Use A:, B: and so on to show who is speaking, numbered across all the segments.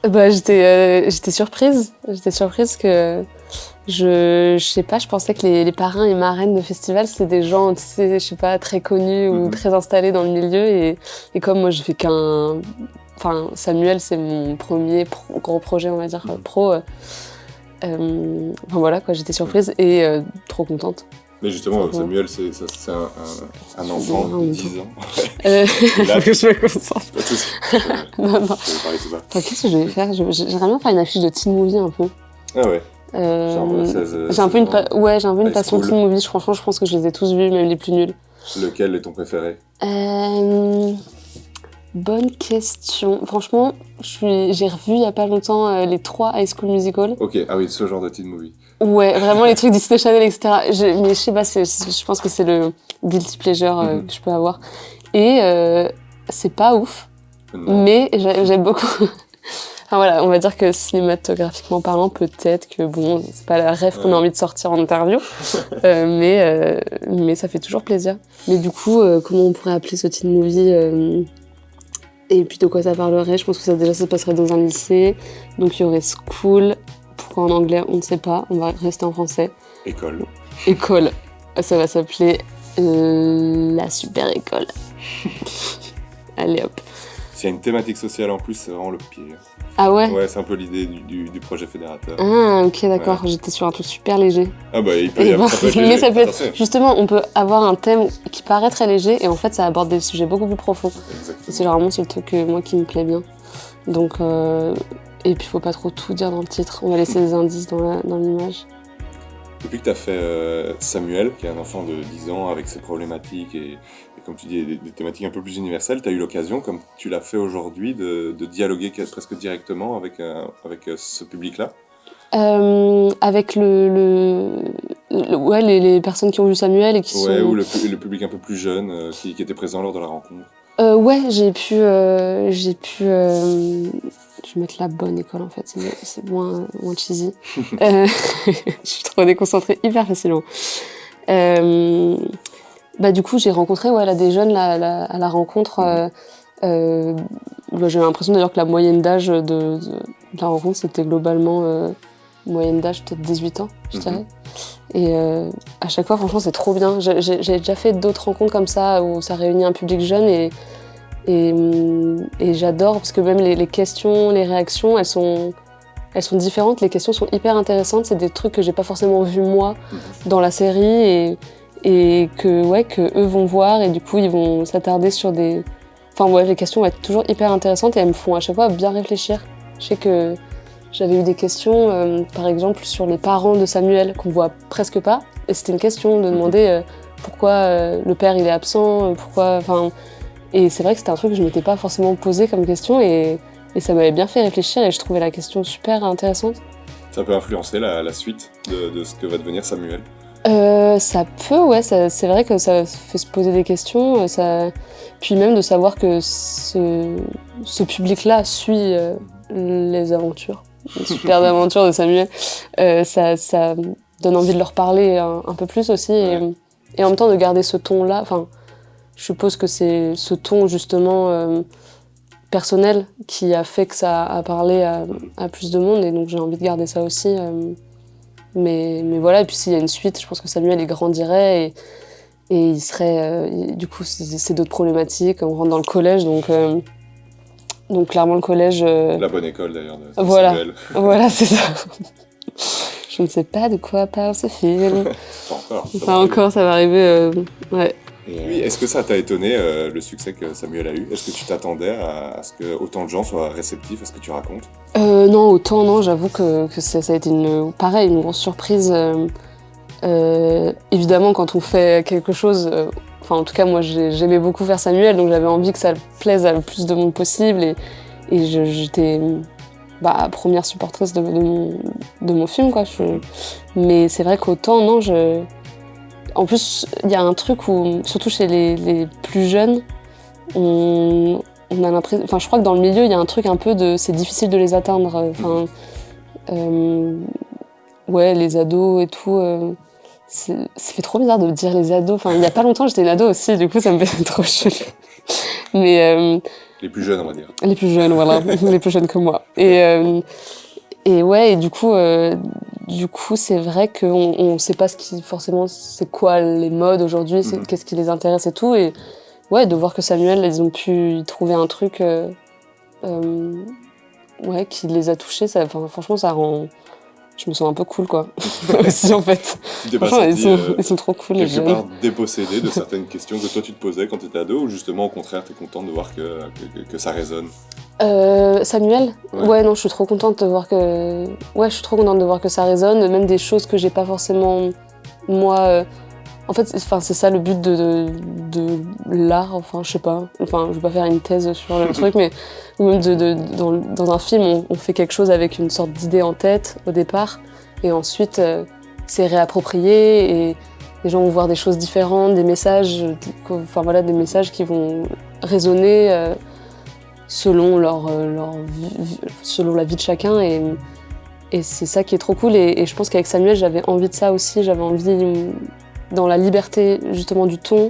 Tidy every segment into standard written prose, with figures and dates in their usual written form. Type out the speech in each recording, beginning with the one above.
A: Bah, j'étais surprise. J'étais surprise que je sais pas, je pensais que les parrains et marraines de festival, c'était des gens, tu sais, je sais pas, très connus ou très installés dans le milieu. Et comme moi, je fais qu'un... Enfin, Samuel, c'est mon premier gros projet, on va dire, pro. Enfin voilà, quoi, j'étais surprise et trop contente.
B: Mais justement, Samuel, c'est un enfant de 10 ans.
A: Faut que je me concentre. Non.
B: Je vais parler tout ça.
A: Attends, qu'est-ce que je vais faire? J'aimerais bien faire une affiche de teen movie un peu.
B: Ah ouais. Genre 16,
A: j'ai un peu une passion
B: school.
A: teen movie. Franchement, je pense que je les ai tous vus, même les plus nuls.
B: Lequel est ton préféré?
A: Bonne question. Franchement, j'ai revu il y a pas longtemps les 3 High School Musical.
B: Ok, ah oui, ce genre de teen movie.
A: Ouais, vraiment les trucs Disney Channel, etc. Mais je sais pas, je pense que c'est le guilty pleasure que je peux avoir. Et c'est pas ouf, mais j'aime beaucoup. Enfin voilà, on va dire que cinématographiquement parlant, peut-être que bon, c'est pas la rêve qu'on a envie de sortir en interview, mais ça fait toujours plaisir. Mais du coup, comment on pourrait appeler ce teen movie et puis de quoi ça parlerait? Je pense que ça se passerait dans un lycée, donc il y aurait school. Pourquoi en anglais, on ne sait pas, on va rester en français. École. Ça va s'appeler la super école. Allez hop.
B: S'il y a une thématique sociale en plus, c'est vraiment le pire.
A: Ah ouais?
B: Ouais, c'est un peu l'idée du projet fédérateur.
A: Ah ok, d'accord, ouais. J'étais sur un truc super léger.
B: Ah bah il peut y avoir, ça peut être léger.
A: Mais ça peut être, justement, on peut avoir un thème qui paraît très léger et en fait ça aborde des sujets beaucoup plus profonds.
B: Exactement.
A: C'est vraiment le truc moi qui me plaît bien. Donc, et puis faut pas trop tout dire dans le titre, on va laisser des indices dans l'image.
B: Depuis que tu as fait Samuel, qui est un enfant de 10 ans avec ses problématiques et comme tu dis, des thématiques un peu plus universelles, tu as eu l'occasion, comme tu l'as fait aujourd'hui, de dialoguer presque directement avec ce public-là?
A: Avec les personnes qui ont vu Samuel et qui sont...
B: ou le public un peu plus jeune qui était présent lors de la rencontre.
A: Ouais, j'ai pu je vais mettre la bonne école en fait, c'est moins cheesy. Je suis trop déconcentrée hyper facilement. Bah du coup j'ai rencontré des jeunes à la rencontre. J'ai l'impression d'ailleurs que la moyenne d'âge de la rencontre c'était globalement moyenne d'âge peut-être 18 ans, je dirais. Et à chaque fois franchement c'est trop bien. J'ai déjà fait d'autres rencontres comme ça où ça réunit un public jeune et j'adore parce que même les questions, les réactions, elles sont différentes. Les questions sont hyper intéressantes. C'est des trucs que j'ai pas forcément vu moi dans la série et que eux vont voir et du coup ils vont s'attarder sur des... Enfin ouais, les questions vont être toujours hyper intéressantes et elles me font à chaque fois bien réfléchir. Je sais que j'avais eu des questions, par exemple sur les parents de Samuel qu'on voit presque pas. Et c'était une question de demander pourquoi le père il est absent, pourquoi... Et c'est vrai que c'était un truc que je m'étais pas forcément posé comme question et ça m'avait bien fait réfléchir et je trouvais la question super intéressante.
B: Ça peut influencer la suite de ce que va devenir Samuel?
A: Ça peut, ouais, c'est vrai que ça fait se poser des questions, puis même de savoir que ce public-là suit les aventures, les super aventures de Samuel, ça donne envie de leur parler un peu plus aussi et en même temps de garder ce ton-là, enfin, je suppose que c'est ce ton justement personnel qui a fait que ça a parlé à plus de monde et donc j'ai envie de garder ça aussi. Mais voilà, et puis s'il y a une suite, je pense que Samuel il grandirait et il serait... du coup, c'est d'autres problématiques. On rentre dans le collège, donc clairement le collège...
B: La bonne école d'ailleurs de
A: Samuel. Voilà, c'est ça.
B: Je
A: ne sais pas de quoi parle ce film.
B: Pas encore.
A: Ça va arriver. Ouais.
B: Oui, est-ce que ça t'a étonné le succès que Samuel a eu? Est-ce que tu t'attendais à ce que autant de gens soient réceptifs à ce que tu racontes?
A: Non, autant non, j'avoue que ça a été une grosse surprise. Évidemment, quand on fait quelque chose, en tout cas moi j'aimais beaucoup faire Samuel, donc j'avais envie que ça plaise à le plus de monde possible et j'étais première supportrice de mon film, quoi. Mais c'est vrai qu'autant non, en plus, il y a un truc où, surtout chez les plus jeunes, on a l'impression... Enfin, je crois que dans le milieu, il y a un truc un peu de... C'est difficile de les atteindre. Les ados et tout... ça fait trop bizarre de dire les ados. Enfin, il y a pas longtemps, j'étais une ado aussi, du coup, ça me fait trop chelou. Mais...
B: Les plus jeunes, on va dire.
A: Les plus jeunes, voilà, les plus jeunes que moi. Et ouais, et du coup, c'est vrai qu'on sait pas forcément, c'est quoi les modes aujourd'hui, qu'est-ce qui les intéresse et tout. Et ouais, de voir que Samuel, ils ont pu y trouver un truc ouais, qui les a touchés, franchement, ça rend. Je me sens un peu cool, quoi. Aussi, en fait.
B: Tu t'es pas
A: Franchement,
B: senti
A: ils sont trop cool, les
B: quelque
A: jeunes.
B: part dépossédé de certaines questions que toi tu te posais quand tu étais ado, ou justement au contraire t'es contente de voir que ça résonne?
A: Samuel? Ouais, non, je suis trop contente de voir que. Ouais, je suis trop contente de voir que ça résonne, même des choses que j'ai pas forcément. Moi. En fait, c'est ça le but de l'art, enfin, je sais pas. Enfin, je vais pas faire une thèse sur le truc, mais ou même dans un film, on fait quelque chose avec une sorte d'idée en tête au départ, et ensuite, c'est réapproprié, et les gens vont voir des choses différentes, des messages, enfin voilà, des messages qui vont résonner selon selon la vie de chacun, et c'est ça qui est trop cool. Et je pense qu'avec Samuel, j'avais envie de ça aussi, j'avais envie dans la liberté justement du ton.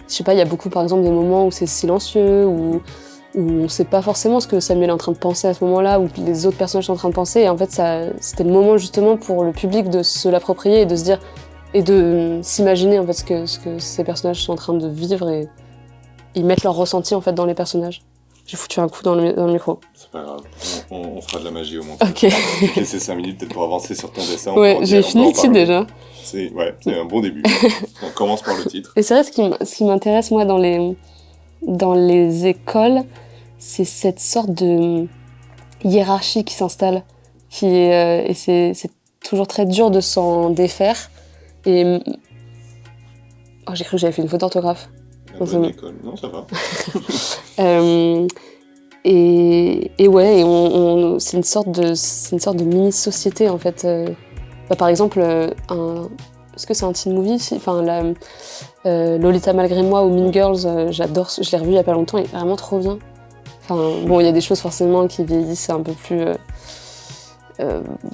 A: Je sais pas, il y a beaucoup par exemple des moments où c'est silencieux, où on sait pas forcément ce que Samuel est en train de penser à ce moment-là, ou que les autres personnages sont en train de penser, et en fait c'était le moment justement pour le public de se l'approprier et de se dire, et de s'imaginer en fait ce que ces personnages sont en train de vivre, et ils mettent leur ressenti en fait dans les personnages. J'ai foutu un coup dans le micro.
B: C'est pas grave, on fera de la magie au montage.
A: Ok.
B: Je vais te laisser 5 minutes peut-être pour avancer sur ton dessin.
A: Ouais, j'ai fini le titre déjà.
B: C'est un bon début. On commence par le titre.
A: Et c'est vrai, ce qui m'intéresse moi dans les écoles, c'est cette sorte de hiérarchie qui s'installe, et c'est toujours très dur de s'en défaire. Et j'ai cru que j'avais fait une faute d'orthographe.
B: La bonne école, non, ça va.
A: Et ouais, c'est une sorte de mini-société en fait. Par exemple, est-ce que c'est un teen movie? Enfin, Lolita malgré moi ou Mean Girls, j'adore, je l'ai revu il y a pas longtemps, il est vraiment trop bien. Enfin, bon, il y a des choses forcément qui vieillissent un peu plus,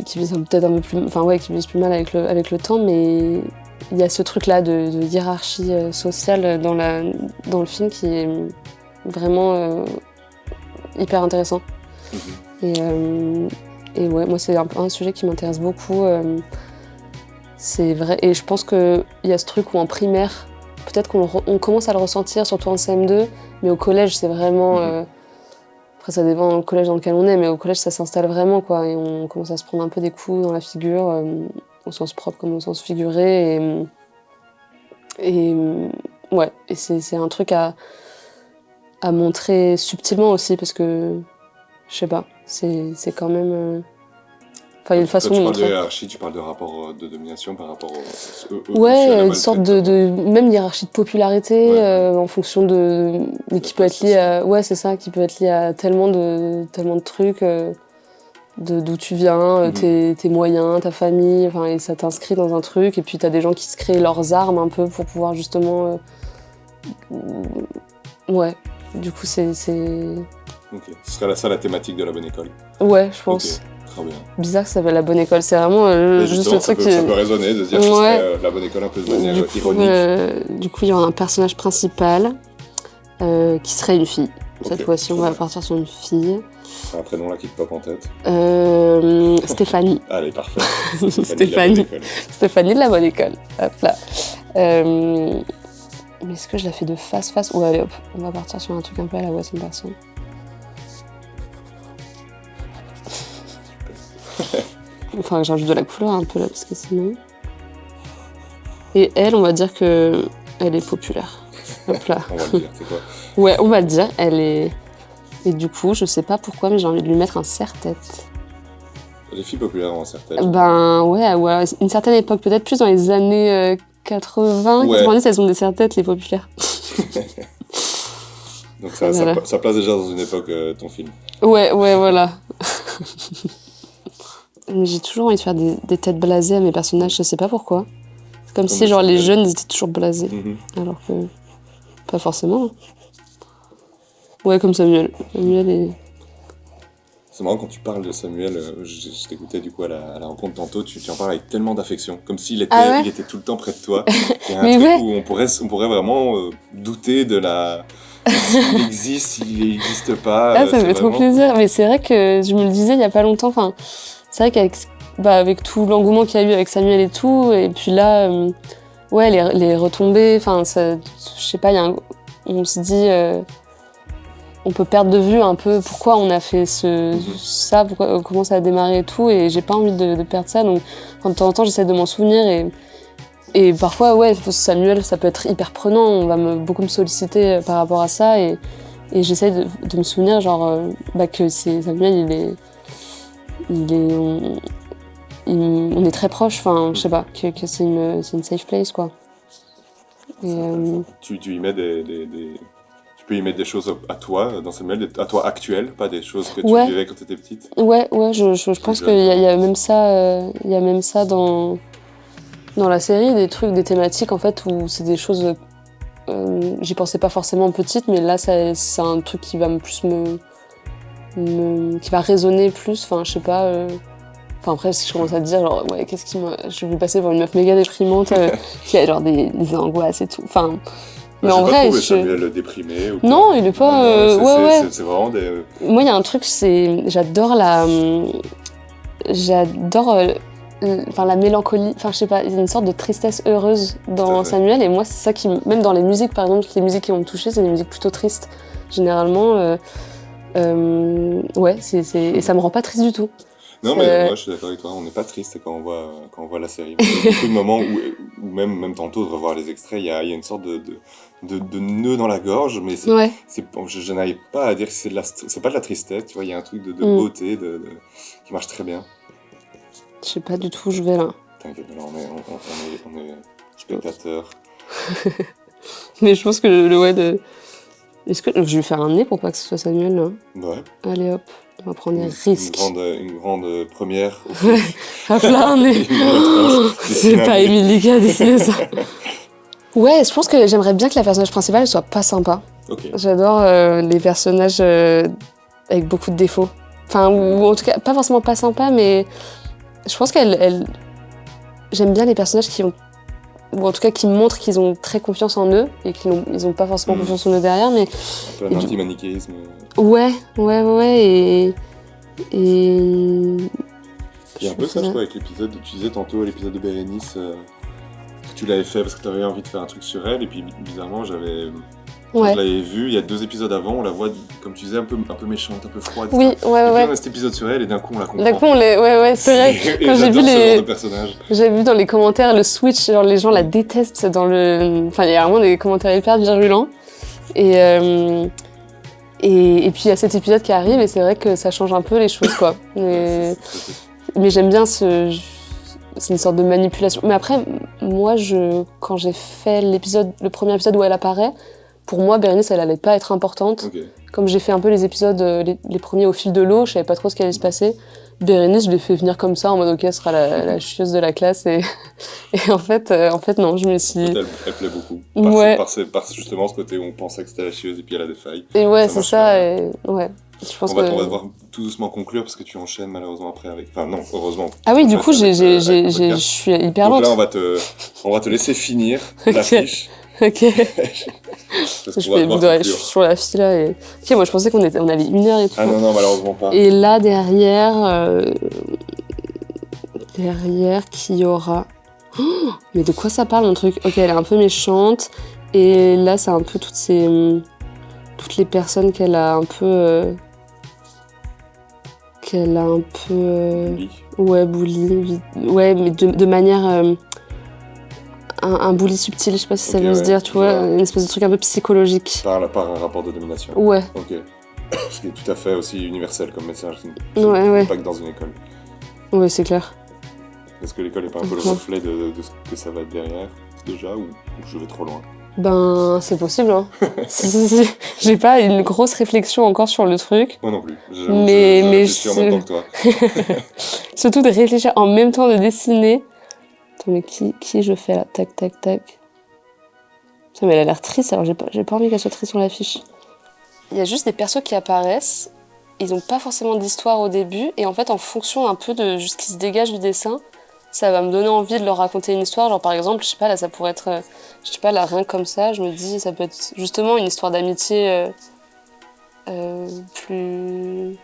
A: qui vieillissent peut-être un peu plus, enfin ouais, qui vieillissent plus mal avec le temps, mais il y a ce truc-là de hiérarchie sociale dans le film qui est vraiment hyper intéressant. Et ouais, moi c'est un sujet qui m'intéresse beaucoup. C'est vrai, et je pense qu'il y a ce truc où en primaire, peut-être qu'on commence à le ressentir, surtout en CM2, mais au collège c'est vraiment... après ça dépend du collège dans lequel on est, mais au collège ça s'installe vraiment, quoi, et on commence à se prendre un peu des coups dans la figure, au sens propre comme au sens figuré, et ouais, et c'est un truc à montrer subtilement aussi, parce que, je sais pas, c'est quand même... Enfin, il y a une façon de montrer.
B: Tu parles de hiérarchie, tu parles de rapport de domination par rapport
A: ouais, une sorte de même hiérarchie de popularité, en fonction de... Mais qui peut être liée à... Ouais, c'est ça, qui peut être liée à tellement de trucs, d'où tu viens, tes moyens, ta famille, enfin, et ça t'inscrit dans un truc, et puis t'as des gens qui se créent leurs armes un peu pour pouvoir justement... Ouais, du coup c'est...
B: Ok, ce serait ça la thématique de la bonne école.
A: Ouais, je pense.
B: Okay. Très bien.
A: Bizarre que ça s'appelle la bonne école, c'est vraiment juste le truc
B: ça peut résonner de se dire que ce serait la bonne école un peu de manière ironique.
A: Du coup, il y aura un personnage principal qui serait une fille. Cette fois-ci, on va partir sur une fille.
B: C'est un prénom là qui te pop en tête.
A: Stéphanie.
B: Allez, parfait.
A: Stéphanie de la bonne école. Hop là. Mais est-ce que je la fais de face? Ou allez hop, on va partir sur un truc un peu à la Wes Anderson. Enfin, j'ajoute de la couleur un peu là, parce que sinon... Et elle, on va dire que elle est populaire. Hop là.
B: On va le dire, c'est quoi?
A: Ouais, on va le dire, elle est... Et du coup, je sais pas pourquoi, mais j'ai envie de lui mettre un serre-tête.
B: Les filles populaires ont un serre-tête.
A: Ben ouais, une certaine époque, peut-être plus dans les années 80, 90, elles ont des serre-têtes, les populaires.
B: Donc ça place déjà dans une époque, ton film.
A: Ouais, voilà. Mais j'ai toujours envie de faire des têtes blasées à mes personnages, je sais pas pourquoi. C'est comme si genre les jeunes ils étaient toujours blasés, alors que pas forcément. Ouais, comme Samuel. Samuel est...
B: C'est marrant quand tu parles de Samuel, je t'écoutais du coup à la rencontre tantôt, tu en parles avec tellement d'affection, comme s'il était, il était tout le temps près de toi. Il y a un truc où on pourrait vraiment douter de la s'il existe, s'il n'existe pas.
A: Ah, ça me fait trop plaisir. Mais c'est vrai que je me le disais il y a pas longtemps. Enfin, c'est vrai qu'avec avec tout l'engouement qu'il y a eu avec Samuel et tout, et puis là, ouais, les retombées, enfin, je sais pas, on se dit, on peut perdre de vue un peu pourquoi on a fait ça, comment ça a démarré et tout, et j'ai pas envie de perdre ça, donc de temps en temps, j'essaie de m'en souvenir, et parfois, ouais, Samuel, ça peut être hyper prenant, on va beaucoup me solliciter par rapport à ça, et j'essaie de me souvenir, genre, que Samuel, on est très proches, enfin, je sais pas, que c'est une safe place, quoi. Et,
B: tu y mets tu peux y mettre des choses à toi, Samuel, à toi actuel, pas des choses que tu vivais quand tu étais petite.
A: Ouais, je pense qu'il y a même ça, dans la série, des thématiques, en fait, où c'est des choses, j'y pensais pas forcément petite, mais là, c'est un truc qui va qui va résonner plus, enfin, je sais pas. Enfin, après, si je commence à te dire, genre, ouais, je vais passer pour une meuf méga déprimante qui a genre des angoisses et tout. Enfin, mais en vrai.
B: Samuel déprimé ou
A: non, il est pas.
B: C'est vraiment des.
A: Moi, il y a un truc, j'adore la mélancolie. Enfin, je sais pas, il y a une sorte de tristesse heureuse dans Samuel, et moi, c'est ça qui. Même dans les musiques, par exemple, les musiques qui vont me toucher, c'est des musiques plutôt tristes. Généralement, ouais, et ça me rend pas triste du tout.
B: Non, mais moi je suis d'accord avec toi, on n'est pas triste quand on voit la série. Il y a beaucoup de moments où même tantôt de revoir les extraits, il y a une sorte de nœud dans la gorge, mais je n'arrive pas à dire que c'est pas de la tristesse, tu vois, il y a un truc de beauté qui marche très bien.
A: Je sais pas du tout où je vais là.
B: T'inquiète, on est spectateurs.
A: Mais je pense que Est-ce que je vais faire un nez pour pas que ce soit Samuel là?
B: Ouais.
A: Allez hop. On va prendre des risques.
B: Une grande première.
A: À plein nez. C'est pas Émilie qui a décidé ça. Ouais, je pense que j'aimerais bien que la personnage principale soit pas sympa.
B: Okay.
A: J'adore les personnages avec beaucoup de défauts. Enfin, ou en tout cas, pas forcément pas sympa, mais je pense j'aime bien les personnages ou en tout cas qui montrent qu'ils ont très confiance en eux et qu'ils n'ont pas forcément confiance en eux derrière, mais...
B: Un peu un anti-manichéisme.
A: Ouais, et...
B: Il y a un peu ça, je crois, avec l'épisode, tu disais tantôt, l'épisode de Bérénice, que tu l'avais fait parce que tu avais envie de faire un truc sur elle, et puis bizarrement, je l'avais vu, il y a 2 épisodes avant, on la voit, comme tu disais, un peu méchante, un peu froide.
A: Oui,
B: et puis on a cet épisode sur elle, et d'un coup, on la comprend.
A: D'un coup, c'est vrai.
B: Quand j'ai vu ce genre de personnage.
A: J'ai vu dans les commentaires le switch, genre les gens la détestent Enfin, il y a vraiment des commentaires hyper virulents. Et puis il y a cet épisode qui arrive, et c'est vrai que ça change un peu les choses, quoi. Mais j'aime bien c'est une sorte de manipulation. Mais après, moi, quand j'ai fait le premier épisode où elle apparaît, pour moi, Bérénice, elle allait pas être importante.
B: Okay.
A: Comme j'ai fait un peu les épisodes, les premiers au fil de l'eau, je savais pas trop ce qui allait se passer. Bérénice, je l'ai fait venir comme ça, en mode ok, elle sera la chieuse de la classe, et en fait, non, je me suis...
B: Elle plaît beaucoup. Par justement ce côté où on pensait que c'était la chieuse et puis elle a des failles.
A: Et ouais, c'est ça, et ouais. Je pense
B: on va devoir tout doucement conclure parce que tu enchaînes malheureusement après avec... Enfin non, heureusement.
A: Ah oui, du coup, je suis hyper lente.
B: Donc là, on va te laisser finir l'affiche.
A: Ok. Je suis sur la file là et... Ok, moi je pensais qu'on avait 1 heure et tout.
B: Ah non, malheureusement pas.
A: Et là, derrière, qui y aura... Oh, mais de quoi ça parle, mon truc? Ok, elle est un peu méchante. Et là, c'est un peu toutes les personnes qu'elle a un peu...
B: Bully.
A: Ouais, bully. Ouais, mais de manière... un bully subtil, je sais pas si ça veut se dire, tu vois, une espèce de truc un peu psychologique.
B: Par un rapport de domination.
A: Ouais.
B: Ok. Ce qui est tout à fait aussi universel comme message.
A: Ouais.
B: Pas que dans une école.
A: Ouais, c'est clair.
B: Est-ce que l'école est pas un peu le reflet de ce que ça va être derrière, déjà, ou je vais trop loin?
A: Ben, c'est possible, hein. Si. J'ai pas une grosse réflexion encore sur le truc.
B: Moi non plus.
A: Mais
B: je suis en même temps que toi.
A: Surtout de réfléchir en même temps de dessiner. Attends, mais qui je fais là? Tac. Putain, mais elle a l'air triste, alors j'ai pas envie qu'elle soit triste sur l'affiche. Il y a juste des persos qui apparaissent, ils ont pas forcément d'histoire au début, et en fait, en fonction un peu de ce qui se dégage du dessin, ça va me donner envie de leur raconter une histoire. Genre par exemple, je sais pas, là ça pourrait être, je sais pas, là rien que comme ça, je me dis ça peut être justement une histoire d'amitié plus,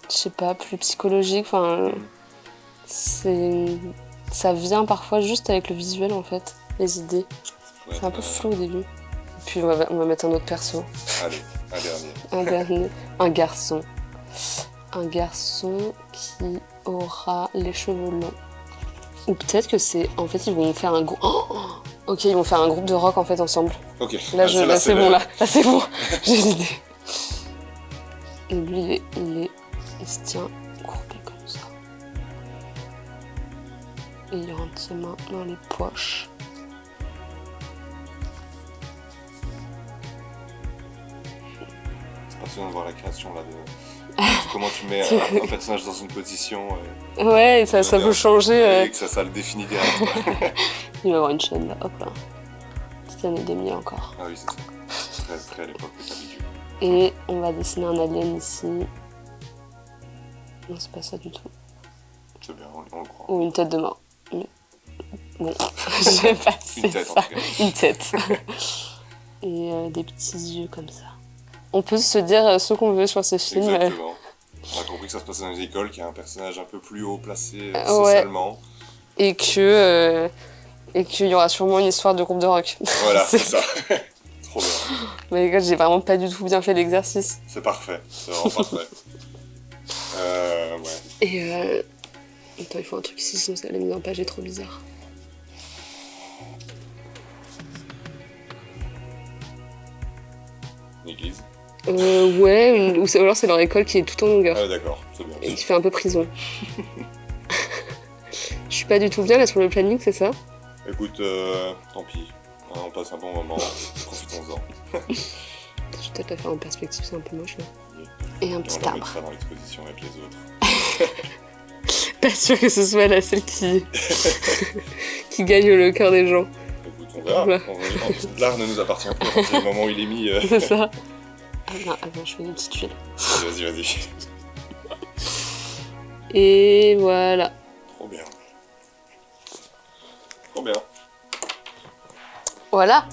A: je sais pas, plus psychologique. Enfin, ça vient parfois juste avec le visuel en fait, les idées. C'est un peu flou au début. Puis on va mettre un autre perso.
B: Allez, un dernier.
A: Un dernier, un garçon. Un garçon qui aura les cheveux longs. Ou peut-être que c'est... En fait, ils vont faire un groupe... Ok, ils vont faire un groupe de rock en fait ensemble.
B: Ok.
A: Là, c'est bon, là c'est bon. J'ai l'idée. Et lui, il se tient courbé comme ça. Et il rentre ses mains dans les poches.
B: C'est passionnant de voir la création là de... Comment tu mets un personnage dans une position.
A: Ouais, ça peut changer.
B: Et que ça le définit direct.
A: Il va avoir une chaîne là, hop là. Petite année 2000 encore.
B: Ah oui, c'est ça. Très, très à l'époque de habitude.
A: Et on va dessiner un alien ici. Non, c'est pas ça du tout.
B: C'est bien, on le croit.
A: Ou une tête de mort. Mais... Bon, je vais passer
B: Une tête,
A: ça.
B: en tout cas.
A: Une tête. Et des petits yeux comme ça. On peut se dire ce qu'on veut sur ces films.
B: Exactement. On a compris que ça se passe dans une école, qu'il y a un personnage un peu plus haut placé socialement.
A: Ouais. Et qu'il y aura sûrement une histoire de groupe de rock.
B: Voilà, c'est ça. Trop bien.
A: Mais écoute, j'ai vraiment pas du tout bien fait l'exercice.
B: C'est parfait, c'est vraiment parfait. Ouais.
A: Et attends, il faut un truc ici, sinon la mise en page est trop bizarre.
B: Une église.
A: Ouais, ou alors c'est leur école qui est tout en longueur.
B: Ah d'accord, c'est bien.
A: Et qui fait un peu prison. Je suis pas du tout bien là sur le planning, c'est ça?
B: Écoute, tant pis. On passe un bon moment, profitons-en.
A: Je vais peut-être la faire en perspective, c'est un peu moche là. Et un petit
B: on la
A: arbre.
B: mettra dans l'exposition avec les autres.
A: Pas sûr que ce soit la seule qui gagne le cœur des gens.
B: Écoute, on verra.
A: Ouais.
B: L'art ne nous appartient pas à partir du moment où il est mis.
A: C'est ça. Ah non, attends, je fais une petite tuile.
B: Vas-y.
A: Et voilà.
B: Trop bien. Trop bien.
A: Voilà.